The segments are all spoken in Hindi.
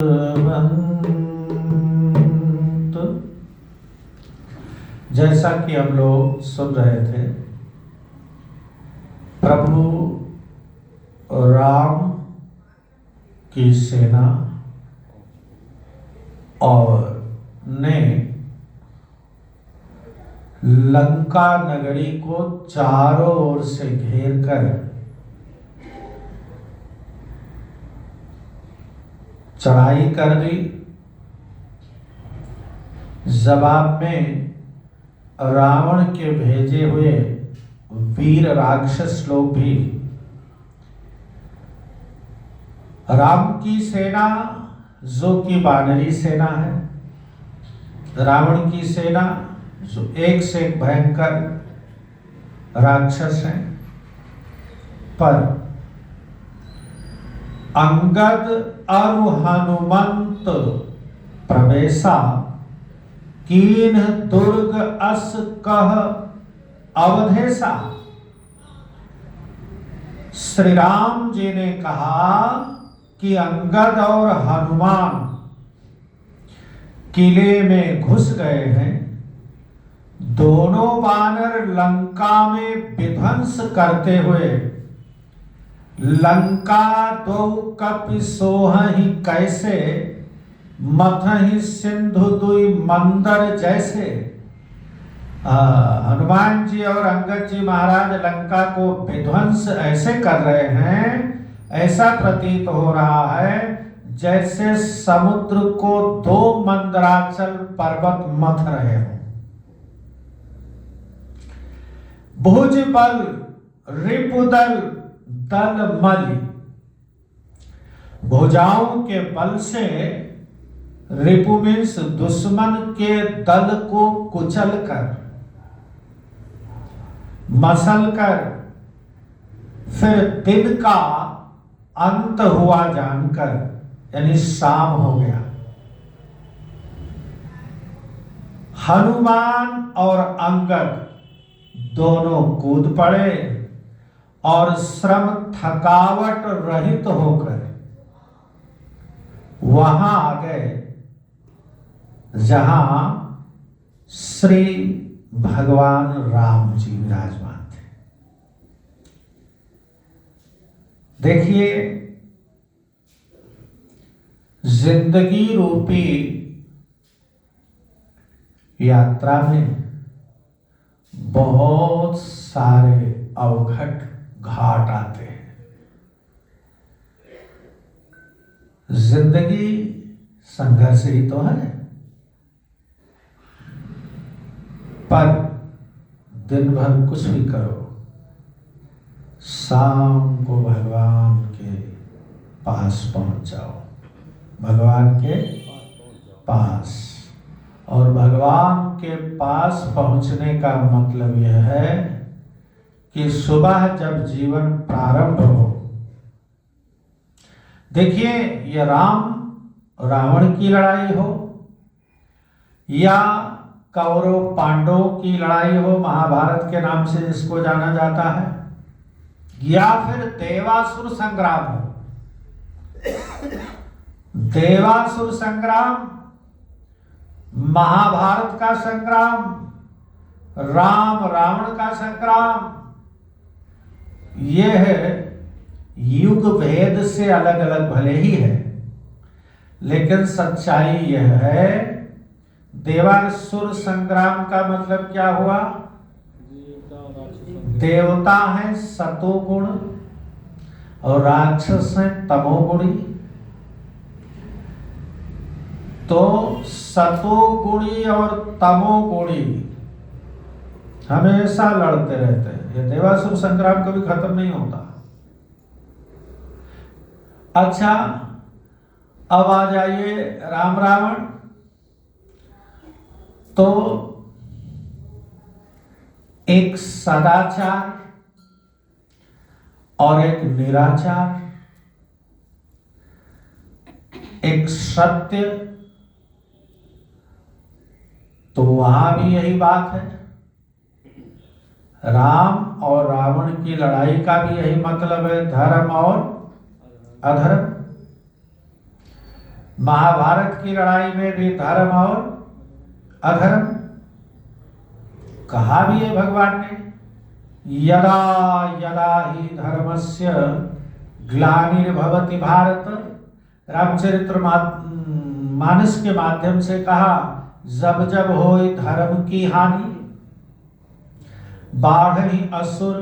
तो जैसा कि हम लोग सुन रहे थे, प्रभु राम की सेना और ने लंका नगरी को चारों ओर से घेर कर चढ़ाई कर दी। जवाब में रावण के भेजे हुए वीर राक्षस लोग भी राम की सेना, जो कि वानरी सेना है, रावण की सेना जो एक से एक भयंकर राक्षस हैं, पर अंगद अरु हनुमंत प्रवेशा कीन दुर्ग अस कह अवधेशा। श्री राम जी ने कहा कि अंगद और हनुमान किले में घुस गए हैं। दोनों वानर लंका में विध्वंस करते हुए लंका दो कपि सोहहि कैसे, मथहि सिंधु दुई मंदर जैसे। हनुमान जी और अंगद जी महाराज लंका को विध्वंस ऐसे कर रहे हैं, ऐसा प्रतीत हो रहा है जैसे समुद्र को दो मंदराचल पर्वत मथ रहे हो। भुज बल रिपुदल दल मलि, भुजाओं के बल से रिपु मीन्स दुश्मन के दल को कुचल कर, मसल कर, फिर दिन का अंत हुआ जानकर, यानी शाम हो गया, हनुमान और अंगद दोनों कूद पड़े और श्रम थकावट रहित होकर वहां आ गए जहां श्री भगवान राम जी विराजमान थे। देखिए, जिंदगी रूपी यात्रा में बहुत सारे अवघट घाट आते हैं। जिंदगी संघर्ष ही तो है, पर दिन भर कुछ भी करो, शाम को भगवान के पास पहुंच जाओ, भगवान के पास। और भगवान के पास पहुंचने का मतलब यह है कि सुबह जब जीवन प्रारंभ हो, देखिए, यह राम रावण की लड़ाई हो या कौरव पांडवों की लड़ाई हो, महाभारत के नाम से जिसको जाना जाता है, या फिर देवासुर संग्राम हो। देवासुर संग्राम, महाभारत का संग्राम, राम रावण का संग्राम, यह युग भेद से अलग अलग भले ही है, लेकिन सच्चाई यह है, देवासुर संग्राम का मतलब क्या हुआ? देवता हैं सतोगुण और राक्षस हैं तमोगुणी। तो सतोगुणी और तमोगुणी हमेशा लड़ते रहते हैं। ये देवासुर संग्राम कभी खत्म नहीं होता। अच्छा, अब आ जाइए राम रावण। तो एक सदाचार और एक निराचार, एक सत्य, तो वहां भी यही बात है। राम और रावण की लड़ाई का भी यही मतलब है, धर्म और अधर्म। महाभारत की लड़ाई में भी धर्म और अधर्म कहा भी है भगवान ने, यदा यदा ही धर्मस्य ग्लानिर्भवति भारत। रामचरित्र मानस के माध्यम से कहा, जब जब होए धर्म की हानि, बाढ़ असुर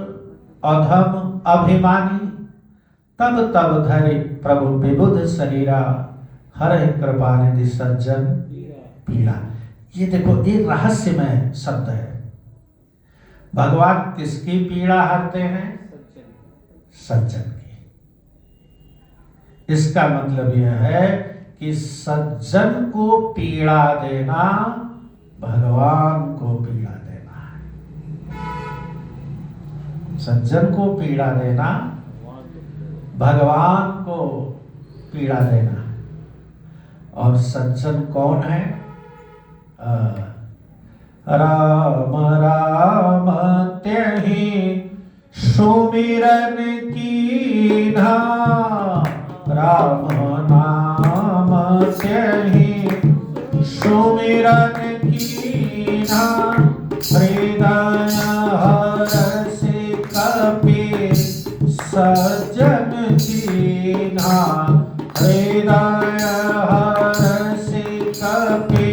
अधम अभिमानी, तब तब धरे प्रभु विबुध शरीरा, हर कृपा निधि सज्जन पीड़ा। ये देखो, ये रहस्यमय शब्द है। भगवान किसकी पीड़ा हरते हैं? सज्जन की। इसका मतलब यह है कि सज्जन को पीड़ा देना भगवान को पीड़ा देना है। सज्जन को पीड़ा देना भगवान को पीड़ा देना। और सज्जन कौन है? राम राम त्यहि सुमिरन कीन्हा, राम नाम त्यहि सुमिरन कीन्हा, हृदय हरषि कपि सज्जन कीन्हा, हृदय हरषि कपि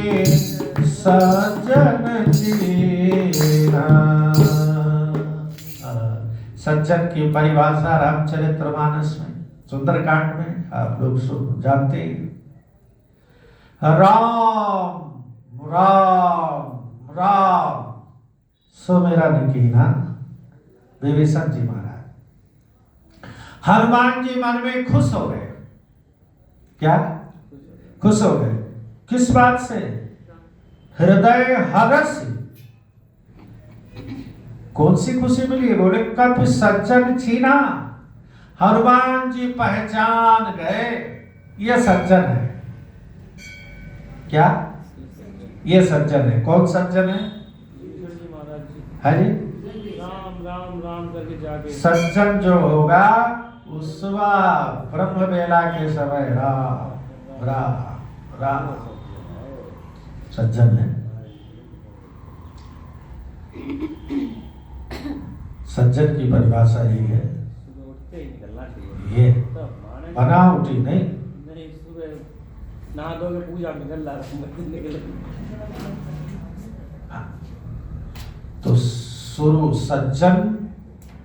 सज्जन कीन्हा। सज्जन की परिभाषा रामचरितमानस में, सुंदरकांड में आप लोग जानते हैं। राम राम राम सुमिरन कीन्हा। विभीषण जी महाराज, हनुमान जी मन में खुश हो गए। क्या खुश हो गए? किस बात से? हृदय हरस। कौन सी खुशी मिली? बोले कब सज्जन छीना। हनुमान जी पहचान गए, ये सज्जन है। क्या ये सज्जन है? कौन सज्जन है? है जी? राम राम राम करके जाके सज्जन जो होगा उस ब्रह्म बेला के समय राम राम राम सज्जन है। सज्जन की परिभाषा यही है। उठते ही निकलना चाहिए। ये बनावटी नहीं। नहीं, सुबह नहा धो के पूजा में निकल तो शुरू सज्जन।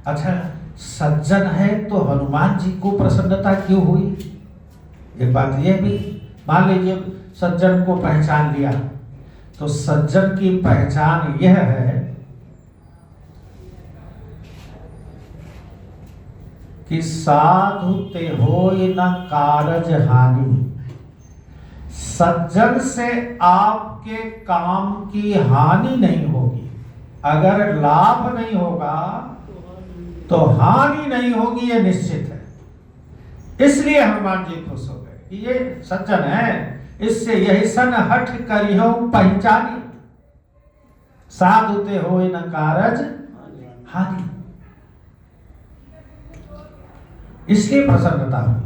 अच्छा, सज्जन है तो हनुमान जी को प्रसन्नता क्यों हुई? एक बात यह भी, मान लीजिए सज्जन को पहचान लिया, तो सज्जन की पहचान यह है कि साधु ते होय न कारज हानि। सज्जन से आपके काम की हानि नहीं होगी। अगर लाभ नहीं होगा तो हानि नहीं होगी, ये निश्चित है। इसलिए हनुमान जी खुश हो गए कि ये सज्जन है, इससे यही सन हठ करियो पहचानी, साधु ते होय न कारज हानि। इसलिए प्रसन्नता हुई,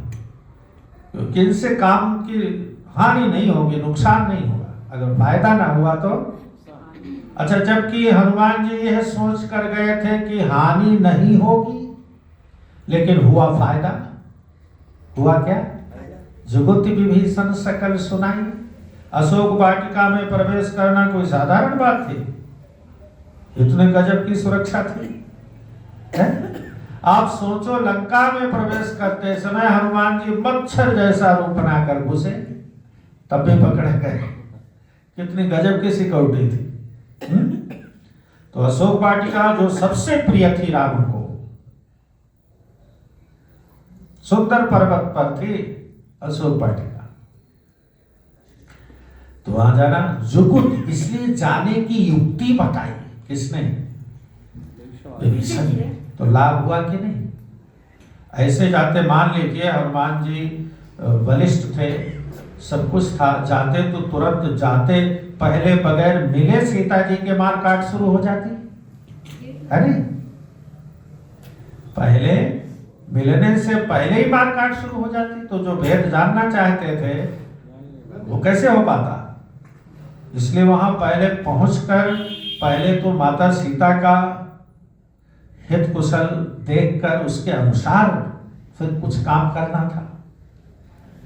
क्योंकि इनसे काम की हानि नहीं होगी, नुकसान नहीं होगा। अगर फायदा ना हुआ तो अच्छा, जबकि हनुमान जी यह सोच कर गए थे कि हानि नहीं होगी, लेकिन हुआ फायदा। हुआ क्या? जुगुत विभीषण सकल सुनाई। अशोक वाटिका में प्रवेश करना कोई साधारण बात थी? इतने गजब की सुरक्षा थी है? आप सोचो, लंका में प्रवेश करते समय हनुमान जी मच्छर जैसा रूप बनाकर घुसे, तब भी पकड़े गए। कितनी गजब की सिक्योरिटी थी। तो अशोक वाटिका जो सबसे प्रिय थी राम को, सुंदर पर्वत पर थी अशोक वाटिका, तो वहां जाना जुगुत। इसलिए जाने की युक्ति बताई किसने? विभीषण ने। तो लाभ हुआ कि नहीं? ऐसे जाते, मान लीजिए हनुमान जी बलिष्ठ थे, सब कुछ था, जाते तो तुरंत जाते, पहले बगैर मिले सीता जी के मार काट शुरू हो जाती है नहीं? पहले मिलने से पहले ही मार काट शुरू हो जाती। तो जो भेद जानना चाहते थे वो कैसे हो पाता? इसलिए वहां पहले पहुंचकर पहले तो माता सीता का हित कुशल देखकर उसके अनुसार फिर कुछ काम करना था।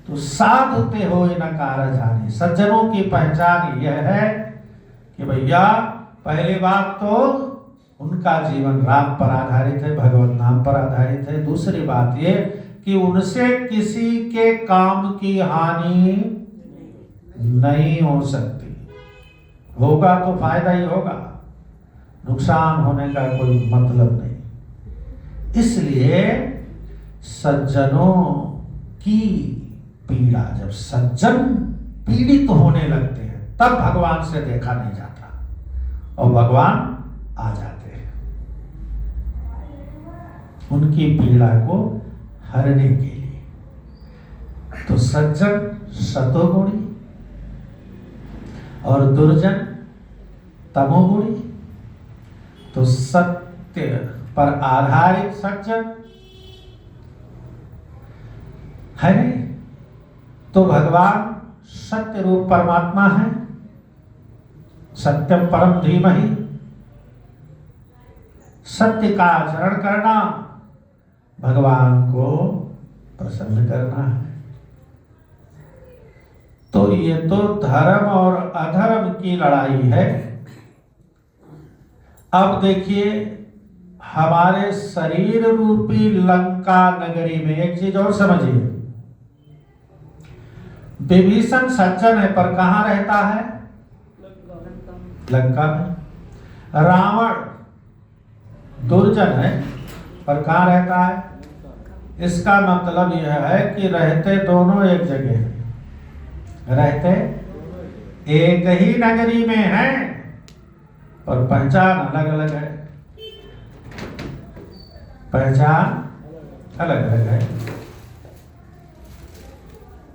तो साधुते हो न कारज हानि, सज्जनों की पहचान यह है कि भैया पहली बात तो उनका जीवन राम पर आधारित है, भगवत नाम पर आधारित है। दूसरी बात ये कि उनसे किसी के काम की हानि नहीं हो सकती, होगा तो फायदा ही होगा, नुकसान होने का कोई मतलब नहीं। इसलिए सज्जनों की पीड़ा, जब सज्जन पीड़ित होने लगते हैं तब भगवान से देखा नहीं जाता और भगवान आ जाते हैं उनकी पीड़ा को हरने के लिए। तो सज्जन सतोगुणी और दुर्जन तमोगुणी। तो सत्य पर आधारित सज्जन है नहीं, तो भगवान सत्य रूप परमात्मा है, सत्यम परम धीमहि। सत्य का आचरण करना भगवान को प्रसन्न करना है। तो ये तो धर्म और अधर्म की लड़ाई है। अब देखिए हमारे शरीर रूपी लंका नगरी में एक चीज और समझिए, विभीषण सज्जन है पर कहां रहता है? लंका में। रावण दुर्जन है पर कहां रहता है? इसका मतलब यह है कि रहते दोनों एक जगह हैं, रहते एक ही नगरी में हैं और पहचान अलग अलग है, पहचान अलग अलग है।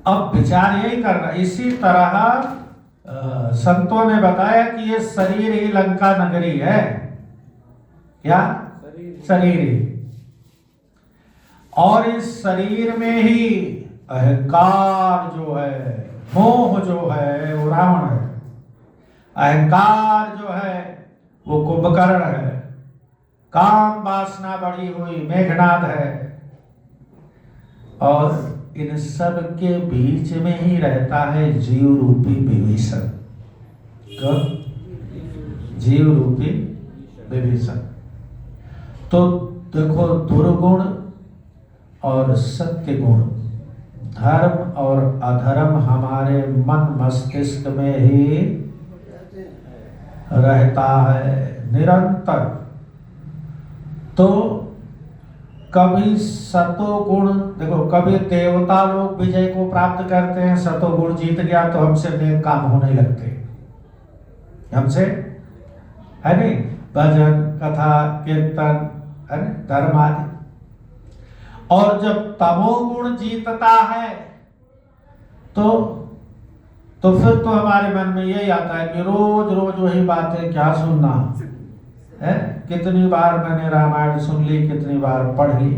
अब विचार यही करना। इसी तरह संतों ने बताया कि ये शरीर ही लंका नगरी है। क्या? शरीर ही। और इस शरीर में ही अहंकार जो है, मोह जो है वो रावण है, अहंकार जो है वो कुंभकर्ण है, काम वासना बढ़ी हुई मेघनाद है, और इन सब के बीच में ही रहता है जीव रूपी विभीषण। जीव रूपी विभीषण। तो देखो दुर्गुण और सत्य गुण, धर्म और अधर्म हमारे मन मस्तिष्क में ही रहता है निरंतर। तो कभी सतोगुण, देखो कभी देवता लोग विजय को प्राप्त करते हैं, सतोगुण जीत गया तो हमसे नेक काम होने लगते हैं, हमसे, है नहीं, भजन कथा कीर्तन है नहीं, धर्म आदि। और जब तमोगुण जीतता है तो फिर तो हमारे मन में यही आता है कि रोज रोज वही बातें क्या सुनना है। कितनी बार मैंने रामायण सुन ली, कितनी बार पढ़ ली,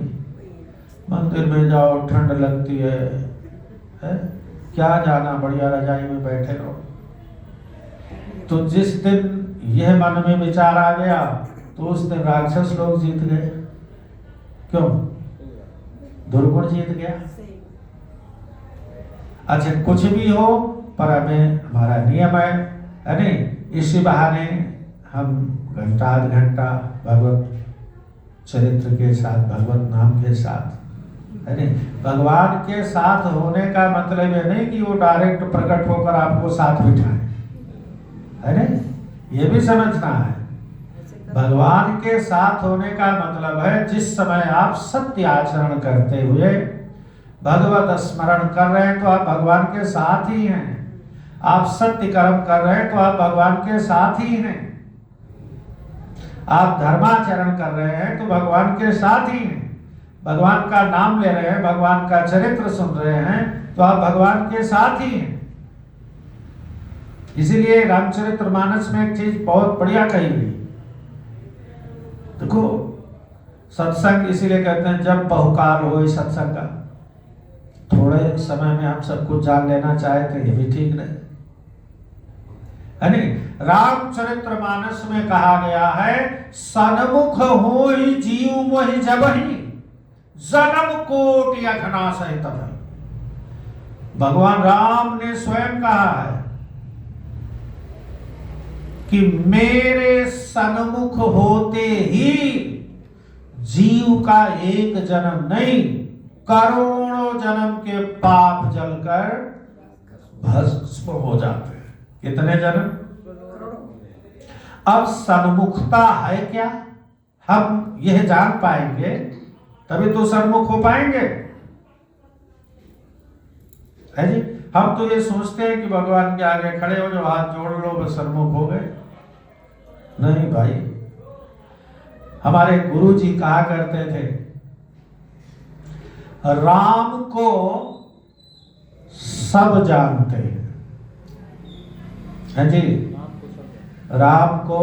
मंदिर में जाओ ठंड लगती है, क्या जाना, बढ़िया रजाई में बैठे रहो। तो जिस दिन यह मन में विचार आ गया तो उस दिन राक्षस लोग जीत गए। क्यों? दुर्गुण जीत गया। अच्छा कुछ भी हो पर हमें हमारा नियम है नहीं, इसी बहाने हम घंटा आध घंटा भगवत चरित्र के साथ, भगवत नाम के साथ, है नहीं, भगवान के साथ होने का मतलब ये नहीं कि वो डायरेक्ट प्रकट होकर आपको साथ बिठाए, है नहीं, ये भी समझना है। भगवान के साथ होने का मतलब है जिस समय आप सत्य आचरण करते हुए भगवत स्मरण कर रहे हैं तो आप भगवान के साथ ही हैं। आप सत्य कर्म कर रहे हैं तो आप भगवान के साथ ही हैं। आप धर्माचरण कर रहे हैं तो भगवान के साथ ही हैं। भगवान का नाम ले रहे हैं, भगवान का चरित्र सुन रहे हैं तो आप भगवान के साथ ही हैं। इसीलिए रामचरितमानस में एक चीज बहुत बढ़िया कही गई। देखो सत्संग इसीलिए कहते हैं जब बहुकाल हो सत्संग का, थोड़े समय में हम सब कुछ जान लेना चाहे तो ये भी ठीक नहीं है नहीं। रामचरितमानस में कहा गया है, सन्मुख हो ही जीव मोहि जबहि, जन्म कोटि अघनासहि तबहि। भगवान राम ने स्वयं कहा है कि मेरे सन्मुख होते ही जीव का एक जन्म नहीं, करोड़ों जन्म के पाप जलकर भस्म हो जाते हैं। कितने जन्म? अब सन्मुखता है क्या, हम यह जान पाएंगे तभी तो सन्मुख हो पाएंगे, है जी। हम तो ये सोचते हैं कि भगवान के आगे खड़े हो जो हाथ जोड़ लो बस सन्मुख हो गए। नहीं भाई, हमारे गुरु जी कहा करते थे, राम को सब जानते हैं, है जी। राम को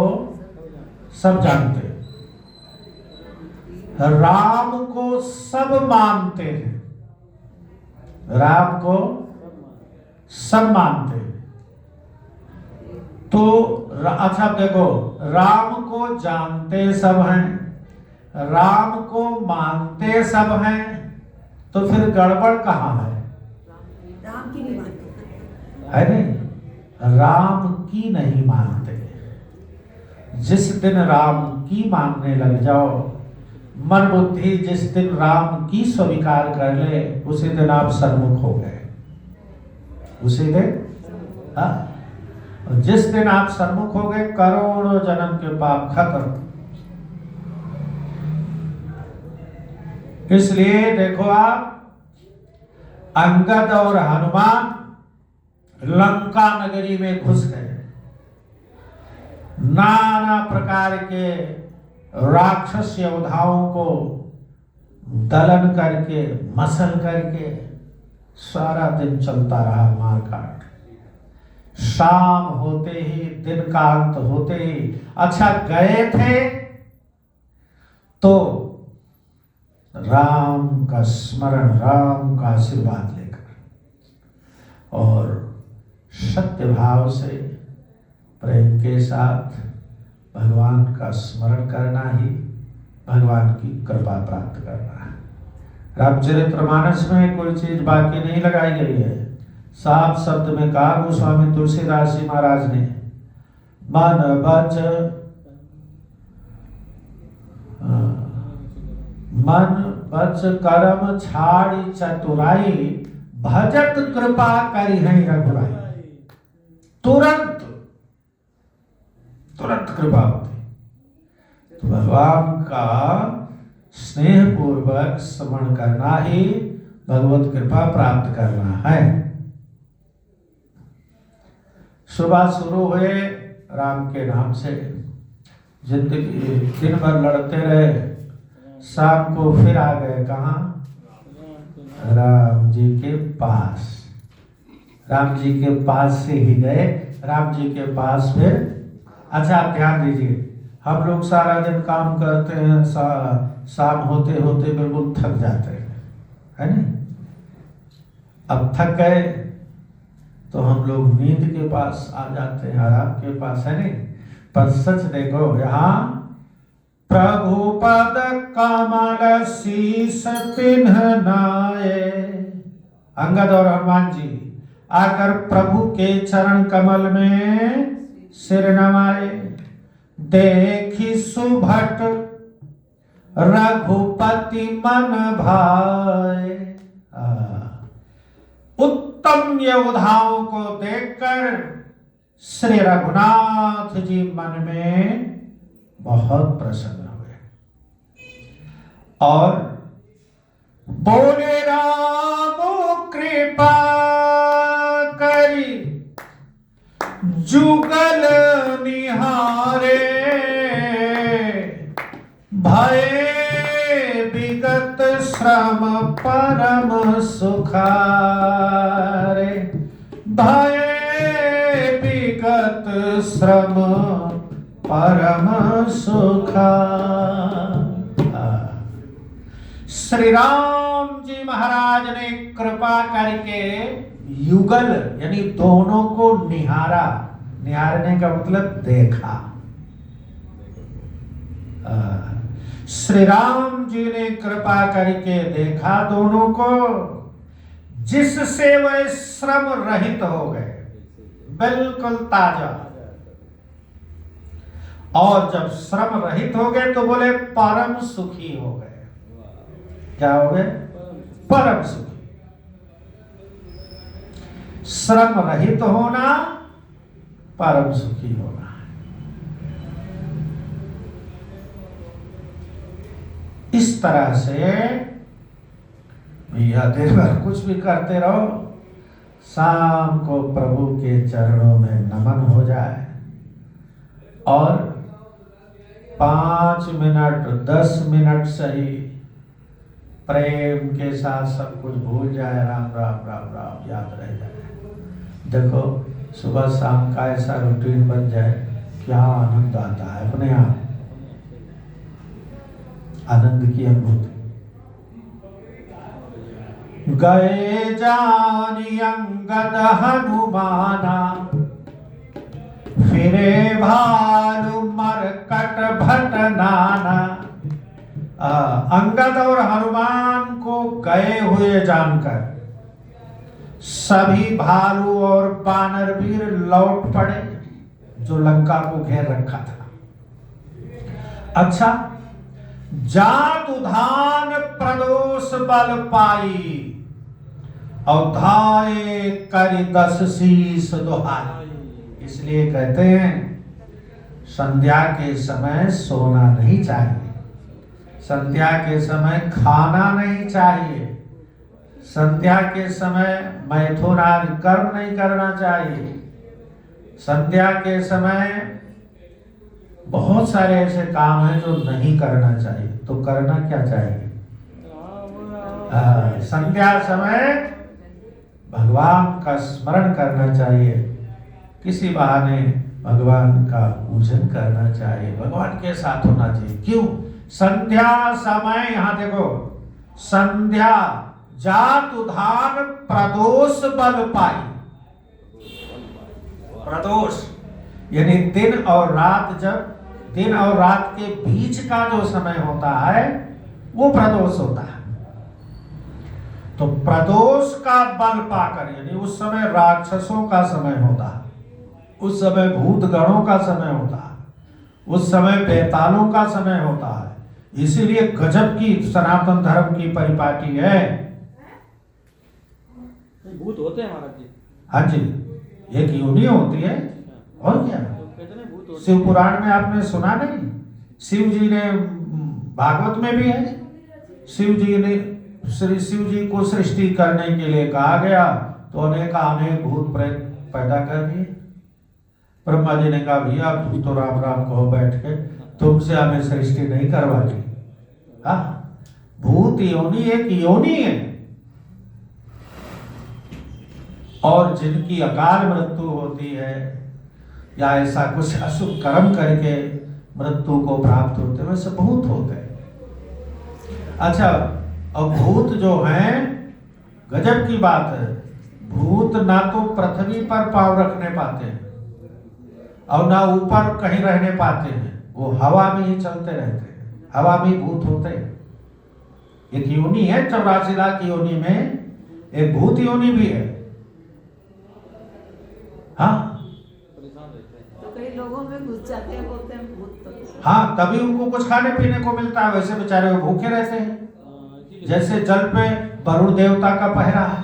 सब जानते हैं, राम को सब मानते हैं, राम को सब मानते हैं। तो अच्छा देखो, राम को जानते सब हैं, राम को मानते सब हैं, तो फिर गड़बड़ कहाँ है? राम की नहीं मानते, है नहीं, राम की नहीं मानते। जिस दिन राम की मानने लग जाओ, मन बुद्धि जिस दिन राम की स्वीकार कर ले, उसी दिन आप सन्मुख हो गए, उसी दिन। हाँ, जिस दिन आप सन्मुख हो गए, करोड़ों जन्म के पाप खत्म। इसलिए देखो आप, अंगद और हनुमान लंका नगरी में घुस गए, नाना प्रकार के राक्षस योद्धाओं को दलन करके मसल करके सारा दिन चलता रहा मारकाट। शाम होते ही, दिन का अंत होते ही, अच्छा गए थे तो राम का स्मरण, राम का आशीर्वाद लेकर और सत्य भाव से प्रेम के साथ भगवान का स्मरण करना ही भगवान की कृपा प्राप्त करना है। रामचरितमानस में कोई चीज बाकी नहीं लगाई गई है। साफ शब्द में कहा गोस्वामी तुलसीदास जी महाराज ने, मन बच कर्म छाड़ी चतुराई, भजत कृपा करी है रघुराई। तुरंत कृपा होती। तो भगवान का स्नेह पूर्वक स्मरण करना ही भगवत कृपा प्राप्त करना है। सुबह शुरू हुए राम के नाम से, जिंदगी दिन भर लड़ते रहे, शाम को फिर आ गए कहाँ? राम जी के पास। राम जी के पास से ही गए, राम जी के पास फिर। अच्छा आप ध्यान दीजिए, हम लोग सारा दिन काम करते हैं, शाम होते होते बिल्कुल थक जाते हैं, है नहीं? अब थक गए तो हम लोग नींद के पास आ जाते हैं, आराम के पास, है नहीं? पर सच देखो, यहाँ प्रभु पद कमल शीस पिन्हनाए, अंगद और हनुमान जी आकर प्रभु के चरण कमल में सिर नवाए। देखी सुभट रघुपति मन भाए, उत्तम योद्धाओं को देखकर श्री रघुनाथ जी मन में बहुत प्रसन्न हुए और बोले, राम कृपा करी जुगल निहारे, भय विगत श्रम परम सुखारे, भय विगत श्रम परम सुखा। श्री राम जी महाराज ने कृपा करके युगल यानी दोनों को निहारा। निहारने का मतलब देखा। श्री राम जी ने कृपा करके देखा दोनों को, जिससे वह श्रम रहित हो गए, बिल्कुल ताजा। और जब श्रम रहित हो गए तो बोले परम सुखी हो गए। क्या हो गए? परम सुखी। श्रम रहित होना परम सुखी होना। इस तरह से भैया दिन भर कुछ भी करते रहो, शाम को प्रभु के चरणों में नमन हो जाए और 5 मिनट 10 मिनट सही प्रेम के साथ सब कुछ भूल जाए, राम राम राम राम याद रह जाए। देखो सुबह शाम का ऐसा रूटीन बन जाए, क्या आनंद आता है अपने आप। आनंद की अनुभूति। गए जानी अंगद हनुमाना, फिरे भालू मरकट भट नाना। अंगद और हनुमान को गए हुए जानकर सभी भालू और बानर वीर लौट पड़े जो लंका को घेर रखा था। अच्छा, जात उधान प्रदोष बल पाई, और धाये कर 10 शीस दुहाई। इसलिए कहते हैं संध्या के समय सोना नहीं चाहिए, संध्या के समय खाना नहीं चाहिए, संध्या के समय मैथुन आदि कर्म नहीं करना चाहिए। संध्या के समय बहुत सारे ऐसे काम हैं जो नहीं करना चाहिए, तो करना क्या चाहिए? संध्या समय भगवान का स्मरण करना चाहिए, किसी बहाने भगवान का पूजन करना चाहिए, भगवान के साथ होना चाहिए। क्यों? संध्या समय, यहां देखो, संध्या जात उधान प्रदोष बल पाई। प्रदोष यानी दिन और रात, जब दिन और रात के बीच का जो समय होता है वो प्रदोष होता है। तो प्रदोष का बल पाकर, यानी उस समय राक्षसों का समय होता है, उस समय भूत गणों का समय होता है, उस समय बेतालों का समय होता है। इसीलिए गजब की सनातन धर्म की परिपाटी है। भूत होते हैं महाराज जी? हाँ जी, एक योनि होती है और क्या। शिव पुराण में आपने सुना नहीं? शिव जी ने, भागवत में भी है, शिव जी ने, श्री शिव जी को सृष्टि करने के लिए कहा गया तो अनेक भूत प्रेत पैदा कर दिए। ब्रह्मा जी ने कहा भैया तुम तो राम राम कहो बैठ के, तुमसे हमें सृष्टि नहीं करवानी। हाँ, भूत योनि एक योनि है, और जिनकी अकाल मृत्यु होती है या ऐसा कुछ अशुभ कर्म करके मृत्यु को प्राप्त होते हैं, वैसे भूत होते हैं। अच्छा, अब भूत जो हैं, गजब की बात है, भूत ना तो पृथ्वी पर पांव रखने पाते हैं और ना ऊपर कहीं रहने पाते हैं, वो हवा में ही चलते रहते हैं, हवा में ही भूत होते हैं। एक योनि है 84 लाख योनि में एक भूत योनि भी है। हाँ, तो कई लोगों में घुस जाते हैं, बोलते हैं भूत। तो हाँ, तभी उनको कुछ खाने पीने को मिलता है, वैसे बेचारे वो भूखे रहते हैं। जैसे जल पे वरुण देवता का पहरा है,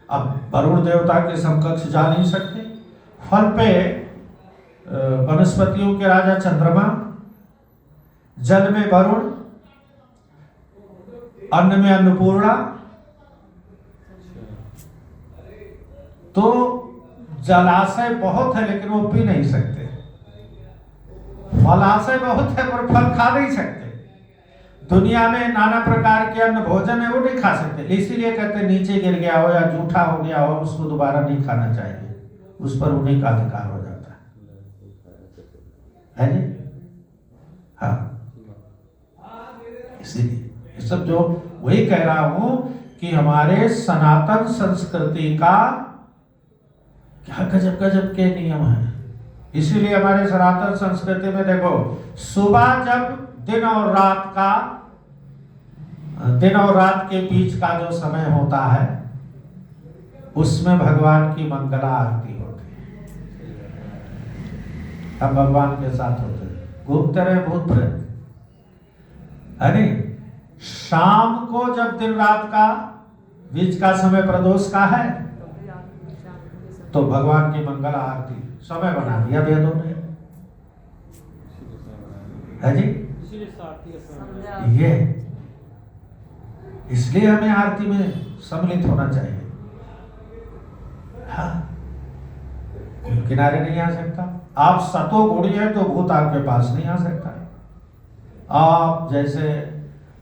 अब वरुण देवता के समकक्ष जा नहीं सकते। फल पे वनस्पतियों के राजा चंद्रमा, जल में वरुण, अन्न में अन्नपूर्णा। तो जलाशय बहुत है लेकिन वो पी नहीं सकते, फलाशय बहुत है पर फल खा नहीं सकते। दुनिया में नाना प्रकार के अन्न भोजन है, वो नहीं खा सकते। इसीलिए कहते नीचे गिर गया हो या जूठा हो गया हो उसको दोबारा नहीं खाना चाहिए, उस पर उन्हीं का अधिकार हो जाता है जी। हाँ, इसीलिए सब जो वही कह रहा हूं कि हमारे सनातन संस्कृति का क्या गजब गजब के नियम है। इसीलिए हमारे सनातन संस्कृति में देखो, सुबह जब दिन और रात के बीच का जो समय होता है उसमें भगवान की मंगला आरती होती है। हम भगवान के साथ होते हैं, घूमते रहे भूत प्रेत, है नहीं। शाम को जब दिन रात का बीच का समय प्रदोष का है तो भगवान की मंगल आरती समय बना दिया वेदों ने, है जी। ये इसलिए हमें आरती में सम्मिलित होना चाहिए। हाँ, किनारे नहीं आ सकता। आप सतो गुणी है तो भूत आपके पास नहीं आ सकता। आप जैसे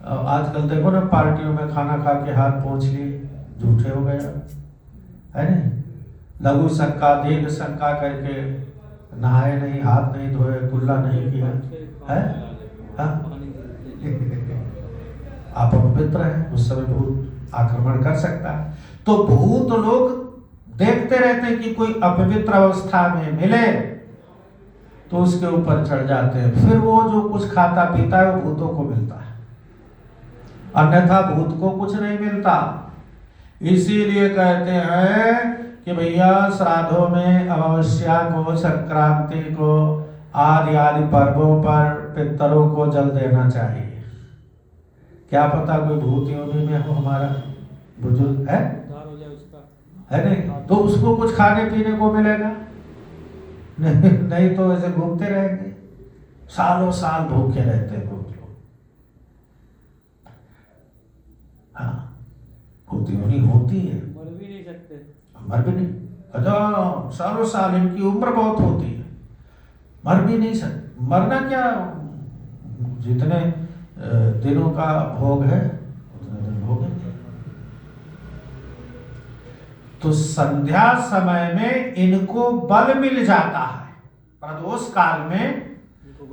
आजकल देखो ना, पार्टियों में खाना खा के हाथ पहुंच लिए, झूठे हो गए, है नहीं। लघु शंका दीर्घ शंका करके नहाए नहीं, हाथ नहीं धोए, कुल्ला नहीं किया है, हाँ? आप अपवित्र हैं, उस समय भूत आक्रमण कर सकता है। तो भूत लोग देखते रहते हैं कि कोई अपवित्र अवस्था में मिले तो उसके ऊपर चढ़ जाते हैं। फिर वो जो कुछ खाता पीता है वो भूतों को मिलता है, अन्यथा भूत को कुछ नहीं मिलता। इसीलिए कहते हैं कि भैया श्राद्धों में, अमावस्या को, संक्रांति को, आदि आदि पर्वों पर पितरों को जल देना चाहिए। क्या पता कोई भूत योनि में हो हमारा बुजुर्ग है नहीं, तो उसको कुछ खाने पीने को मिलेगा नहीं तो ऐसे घूमते रहेंगे, सालों साल भूखे रहते हैं भूत लोग। हाँ, भूत योनि होती है, मर भी नहीं सकते, मर भी नहीं, अच्छा सालों साल इनकी उम्र बहुत होती है, मर भी नहीं सकते। मरना क्या, जितने दिनों का भोग है उतने दिन भोगेंगे। तो संध्या समय में इनको बल मिल जाता है। प्रदोष काल में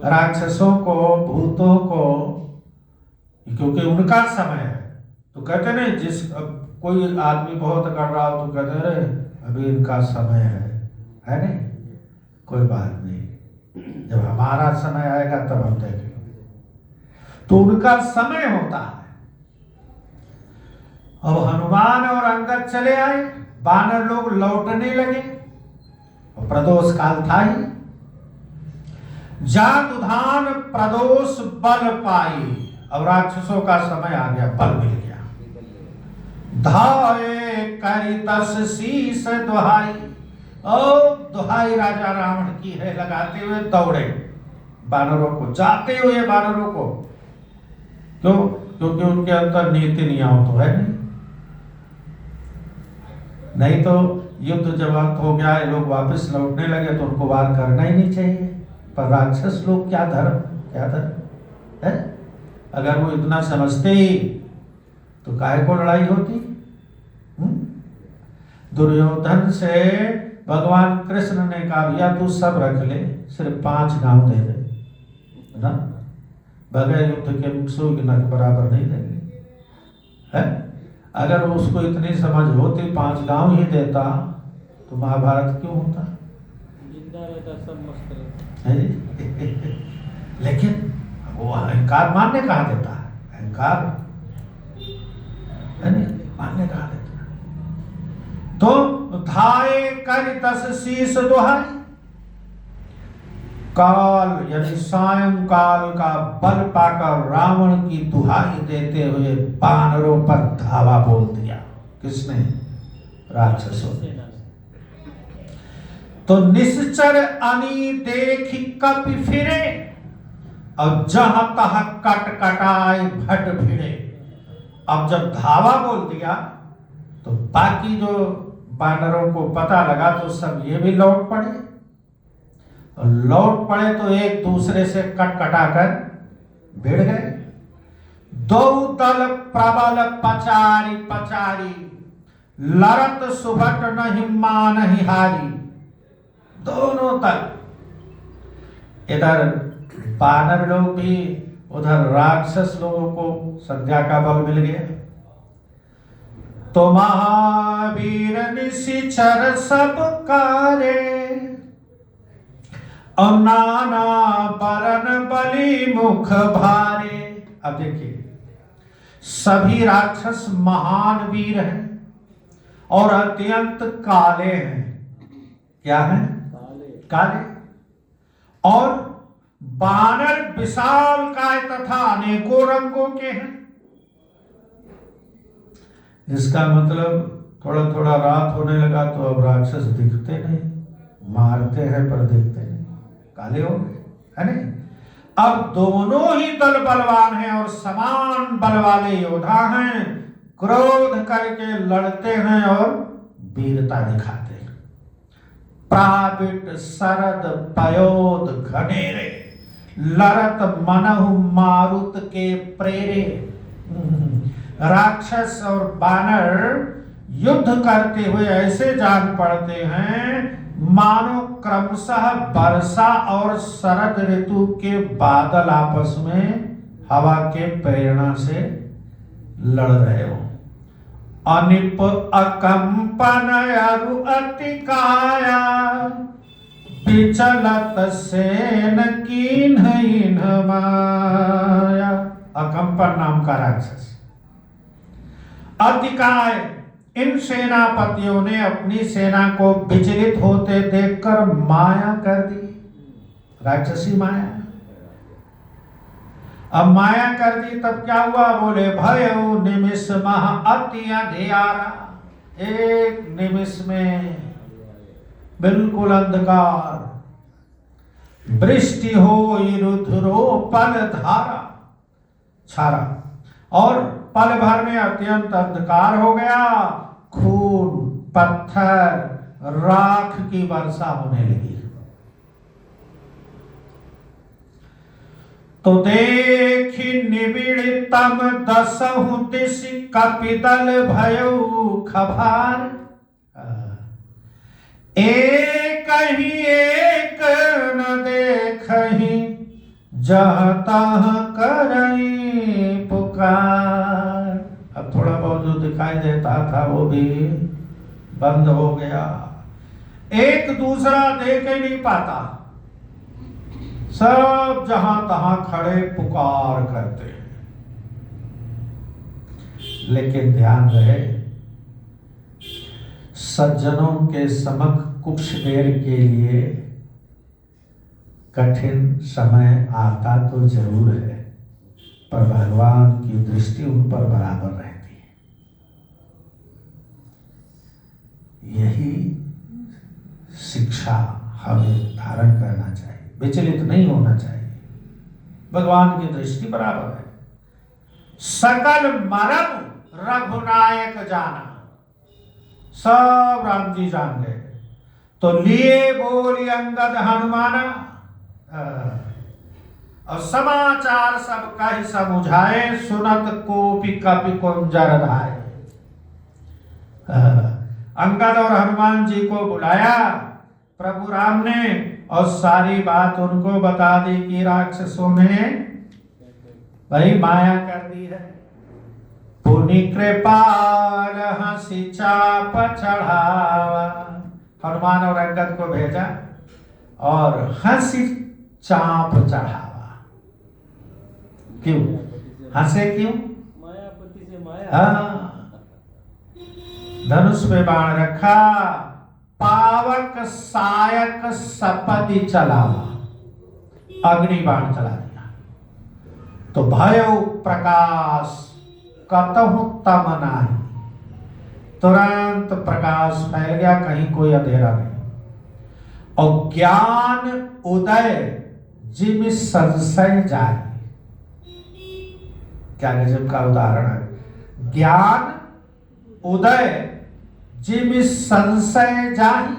राक्षसों को, भूतों को, क्योंकि उनका समय है, तो कहते नहीं, जिस कोई आदमी बहुत कर रहा हो तो कहते अरे अभी इनका समय है नहीं, कोई बात नहीं, जब हमारा समय आएगा तब हम देखेंगे। तो उनका समय होता है। अब हनुमान और अंगद चले आए, वानर लोग लौटने लगे, प्रदोष काल था ही। जातुधान प्रदोष बल पाई, अब राक्षसों का समय आ गया, बल मिल गया। धाये करितस शीस दुहाई, दुहाई राजा रावण की है, लगाते हुए दौड़े वानरों को, जाते हुए वानरों को। क्यों? क्योंकि उनके अंदर नीति नियम तो है नहीं तो युद्ध जब अंत हो गया, ये लोग वापस लौटने लगे तो उनको वार करना ही नहीं चाहिए। पर राक्षस लोग क्या धर्म है? अगर वो इतना समझते ही तो काहे को लड़ाई होती। दुर्योधन से भगवान कृष्ण ने कहा भैया तू सब रख ले, सिर्फ 5 गांव दे दे ना, बगैर युद्ध के सूर्य के बराबर नहीं देंगे, है। अगर उसको इतनी समझ होती 5 गांव ही देता तो महाभारत क्यों होता, जिंदा रहता, सब मस्त रहता, है जी। लेकिन वो अहंकार मानने कहाँ देता है, अहंकार है नहीं, मानने कहाँ देता है। तो धाये करितस शीस दुहाई, काल यानी सायंकाल का बल पाकर रावण की दुहाई देते हुए वानरों पर धावा बोल दिया। किसने? राक्षसों ने। तो निश्चर अनी देख कपि फिरे, और जहां तहां कट कटाए भट भिड़े। अब जब धावा बोल दिया तो बाकी जो वानरों को पता लगा तो सब ये भी लौट पड़े, लौट पड़े तो एक दूसरे से कटकटाकर भिड़ गए। दो दल प्रबल पचारी पचारी, लड़त सुभट नहीं मान ही हारी। दोनों तक इधर वानर लोग भी उधर राक्षस लोगों को संध्या का बल मिल गया। तो महावीर निशिचर सब कारे, और नाना बरन बलि मुख भारे। अब देखिए, सभी राक्षस महान वीर हैं और अत्यंत काले हैं। क्या है? काले। और बानर विशालकाय तथा अनेकों रंगों के हैं। इसका मतलब थोड़ा थोड़ा रात होने लगा तो अब राक्षस दिखते नहीं, मारते हैं पर दिखते नहीं, काले हो गए, है नहीं? अब दोनों ही दल बलवान हैं और समान बल वाले योद्धा हैं, क्रोध करके लड़ते हैं और वीरता दिखाते हैं। प्राविट सरद पयोद घनेरे, लरत मनहु मारुत के प्रेरे। राक्षस और बानर युद्ध करते हुए ऐसे जान पड़ते हैं मानो क्रमशः वर्षा और शरद ऋतु के बादल आपस में हवा के प्रेरणा से लड़ रहे हो। अनिप अकंपन अरु अतिकाया, विचलत सेन कीन्ह माया। अकंपन नाम का राक्षस, अतिकाय, इन सेनापतियों ने अपनी सेना को विचलित होते देखकर माया कर दी, राक्षसी माया। अब माया कर दी तब क्या हुआ? बोले भयउ निमिष मह अति अंधियारा। एक निमिष में बिल्कुल अंधकार, वृष्टि हो रुद्रो पल धारा छारा, और पल भर में अत्यंत अंधकार हो गया। खून, पत्थर, राख की वर्षा होने लगी। तो देखी निबिड़तम दसहु दिश कपिदल भयउ खभार। एक ही एक न देखहि, जहाँ तहाँ करई पुकार। अब थोड़ा बहुत जो दिखाई देता था वो भी बंद हो गया, एक दूसरा देख ही नहीं पाता, सब जहां तहां खड़े पुकार करते हैं। लेकिन ध्यान रहे, सज्जनों के समक्ष कुछ देर के लिए कठिन समय आता तो जरूर है, पर भगवान की दृष्टि उन पर बराबर रहती है। यही शिक्षा हमें धारण करना चाहिए, विचलित नहीं होना चाहिए। भगवान की दृष्टि बराबर है। सकल मरम रघुनायक जाना, सब राम जी जान गए। तो लिए बोली अंगद हनुमाना, और समाचार सब कहि समुझाए, सुनत कोपि कपि कुंजर धाये। अंगद और हनुमान जी को बुलाया प्रभु राम ने, और सारी बात उनको बता दी कि राक्षसों ने भाई माया कर दी है। पुनि कृपाल हंसी चाप चढ़ावा। हनुमान और अंगद को भेजा और हंसी चाप चढ़ावा। क्यों हंसे? क्यों? मायापति से माया। हाँ, धनुष पे बाण रखा, पावक सायक सपदि चलावा, अग्नि बाण चला दिया। तो भयउ प्रकाश कतहु तम नाही, तुरंत प्रकाश फैल गया, कहीं कोई अंधेरा नहीं। और ज्ञान उदय जिम संशय जाए। क्या गजब का उदाहरण है। ज्ञान उदय जिम संशय जाहि।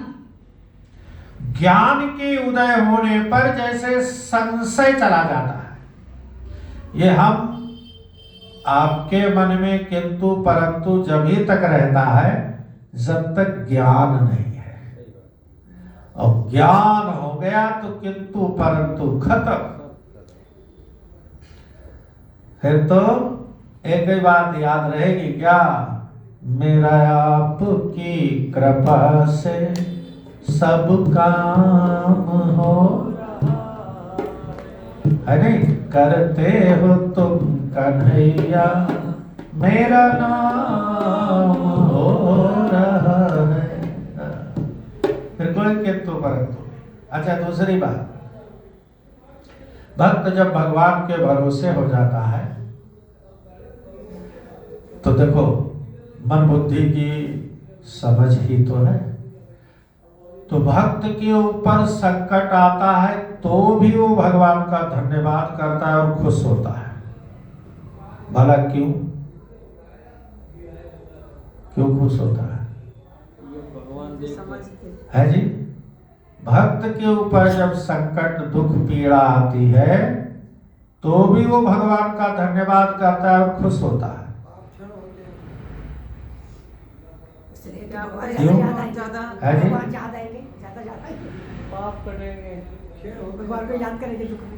ज्ञान के उदय होने पर जैसे संशय चला जाता है। ये हम आपके मन में किंतु परंतु जब ही तक रहता है जब तक ज्ञान नहीं है, और ज्ञान हो गया तो किंतु परंतु खत्म। फिर तो एक ही बात याद रहेगी क्या, मेरा आपकी कृपा से सब काम हो है नहीं, करते हो तुम कन्हैया मेरा नाम हो रहा है। फिर कोई किंतु परंतु। अच्छा, दूसरी बात, भक्त जब भगवान के भरोसे हो जाता है तो देखो मन बुद्धि की समझ ही तो है, तो भक्त के ऊपर संकट आता है तो भी वो भगवान का धन्यवाद करता है और खुश होता है। भला क्यों क्यों खुश होता है? ये भगवान देखते है जी, भक्त के ऊपर जब संकट दुख पीड़ा आती है तो भी वो भगवान का धन्यवाद करता है और खुश होता है। क्यों? है जी, पाप करेंगे, भगवान को याद करेंगे दुख में।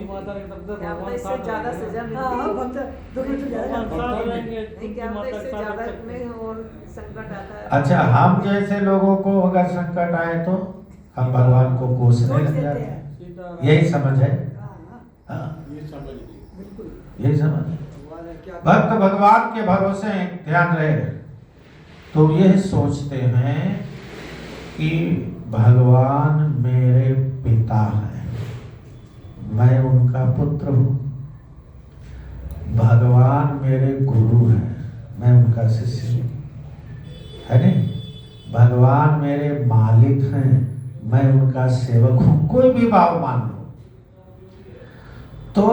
माता के तब तक क्या भगवान इससे साथ ज्यादा रहेंगे। सजा हाँ मिलती है? भक्त दुख में तो ज्यादा भगवान साथ रहेंगे, नहीं, क्या माता के इससे साथ ज्यादा रहते हैं। में और संकट आता है? अच्छा, हम जैसे लोगों को अगर संकट आए तो हम भगवान को कोसने लग जाते हैं, सीताराम। यही समझ है। हाँ, हाँ, ये समझ ली। बिल्कुल। यही समझ है। भगवान है क्या भक्त भगवान के भरोसे ध्यान रहे तो यह सोचते हैं कि भगवान मेरे पिता हैं, मैं उनका पुत्र हूँ, भगवान मेरे गुरु हैं, मैं उनका शिष्य हूँ, है नहीं, भगवान मेरे मालिक हैं, मैं उनका सेवक हूँ, कोई भी भाव मान लो। तो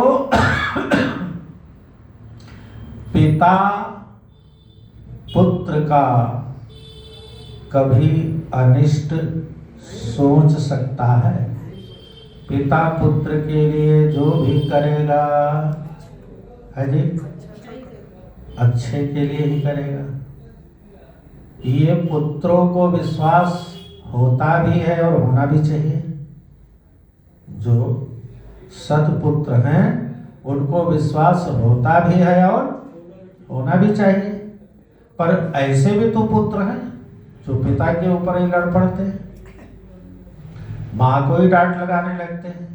पिता पुत्र का कभी अनिष्ट सोच सकता है? पिता पुत्र के लिए जो भी करेगा है जी, अच्छे के लिए ही करेगा। ये पुत्रों को विश्वास होता भी है और होना भी चाहिए। जो सत्पुत्र हैं उनको विश्वास होता भी है और होना भी चाहिए। पर ऐसे भी तो पुत्र हैं जो पिता के ऊपर ही लड़ पड़ते हैं, माँ को ही डांट लगाने लगते हैं।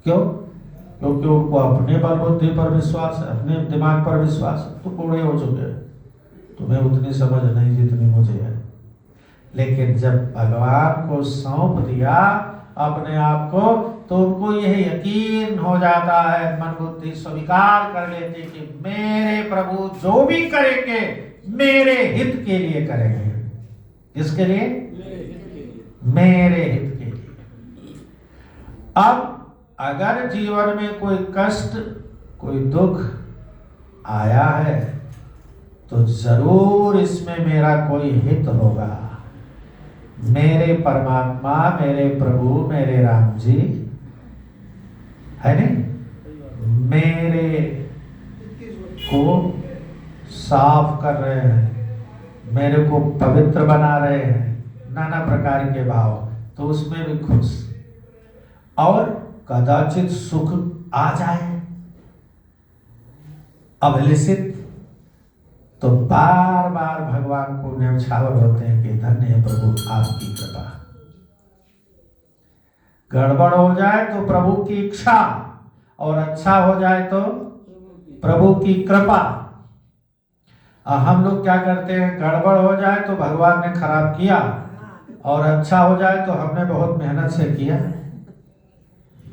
क्यों? क्योंकि उनको अपने बल बुद्धि पर विश्वास है, अपने दिमाग पर विश्वास है। तो बूढ़े हो चुके हैं, तुम्हें उतनी समझ नहीं जितनी मुझे है। लेकिन जब भगवान को सौंप दिया अपने आप को तो उनको यह यकीन हो जाता है, मन बुद्धि स्वीकार कर लेते कि मेरे प्रभु जो भी करेंगे मेरे हित के लिए करेंगे। किसके लिए? मेरे हित के लिए। अब अगर जीवन में कोई कष्ट कोई दुख आया है तो जरूर इसमें मेरा कोई हित होगा। मेरे परमात्मा मेरे प्रभु मेरे राम जी है नहीं, मेरे को साफ कर रहे हैं, मेरे को पवित्र बना रहे हैं, नाना प्रकार के भाव, तो उसमें भी खुश। और कदाचित सुख आ जाए अभिलषित तो बार बार भगवान को न्यौछावर होते हैं कि धन्य है प्रभु आपकी कृपा। गड़बड़ हो जाए तो प्रभु की इच्छा और अच्छा हो जाए तो प्रभु की कृपा। हम लोग क्या करते हैं, गड़बड़ हो जाए तो भगवान ने खराब किया और अच्छा हो जाए तो हमने बहुत मेहनत से किया,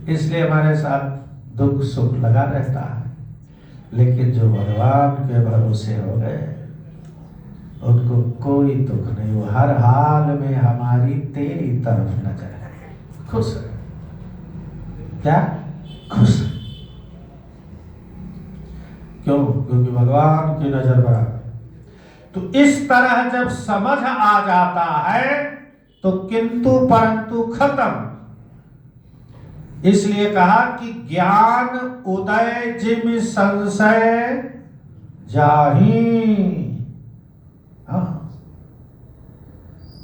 इसलिए हमारे साथ दुख सुख लगा रहता है। लेकिन जो भगवान के भरोसे हो गए उनको कोई दुख नहीं, वो हर हाल में हमारी तेरी तरफ नजर है, खुश है। क्या खुश? क्यों? क्योंकि भगवान की नजर बराबर। तो इस तरह जब समझ आ जाता है तो किंतु परंतु खत्म। इसलिए कहा कि ज्ञान उदय जिम संशय जाहि।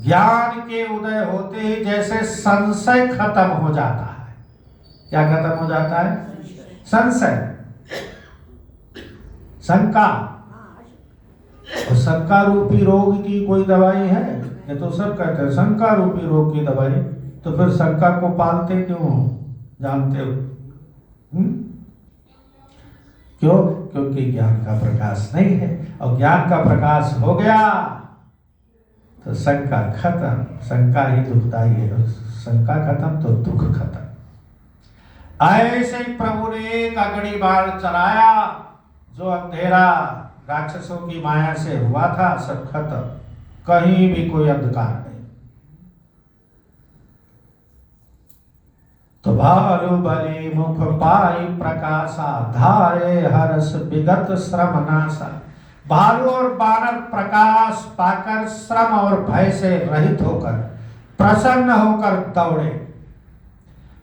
ज्ञान के उदय होते ही जैसे संशय खत्म हो जाता है। क्या खत्म हो जाता है? संशय, शंका। और शंका रूपी रोग की कोई दवाई है? ये तो सब कहते हैं शंका रूपी रोग की दवाई। तो फिर शंका को पालते क्यों हो? जानते हो क्यों? क्योंकि ज्ञान का प्रकाश नहीं है। और ज्ञान का प्रकाश हो गया तो शंका खत्म। शंका ही दुखदाई है, शंका खत्म तो दुख खत्म। ऐसे ही प्रभु ने एक अग्नि बाण चलाया, जो अंधेरा राक्षसों की माया से हुआ था सब खत्म, कहीं भी कोई अंधकार नहीं। तो भालु बलि मुख पाई प्रकाशा, धारे हर्ष विगत श्रम नाशा। भालू और बानर प्रकाश पाकर श्रम और भय से रहित होकर प्रसन्न होकर दौड़े।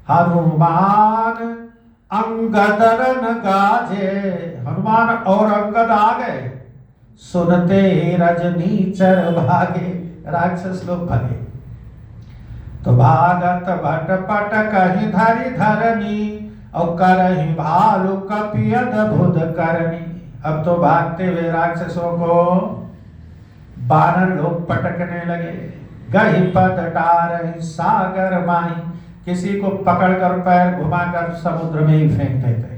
हनुमान अंगदरन गाजे, हनुमान और अंगद आ गए। सुनते ही रजनीचर भागे, राक्षस लोग भागे। तो भागत भटपट कहीं धरि धरनी, और करही भालू कपि अद्भुत करनी। अब तो भागते हुए राक्षसों को बानर लोग पटकने लगे। गही पद डारहि सागर माही, किसी को पकड़कर पैर घुमाकर समुद्र में ही फेंक देते।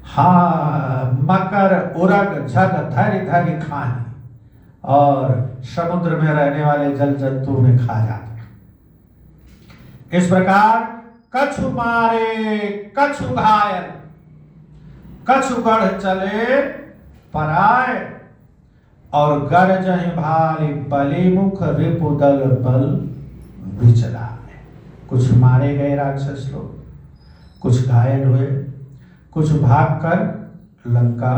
हाँ, मकर उरग झग धरि धरि खाही, और समुद्र में रहने वाले जल जंतु उन्हें खा जाते। इस प्रकार कछु मारे कछु घायल, कछु गढ़ चले पराए, और गरजहि भालि बलिमुख रिपुदल बल विचलाए। कुछ मारे गए राक्षस लोग, कुछ घायल हुए, कुछ भागकर लंका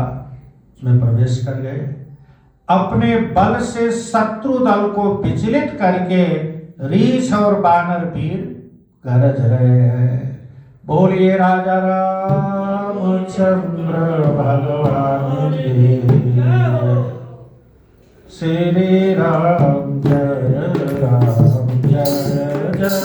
में प्रवेश कर गए। अपने बल से शत्रु दल को विचलित करके रीछ और बानर वीर गरज रहे हैं। बोलिए राजा रामचंद्र भगवान की श्री राम जय राम जय जय।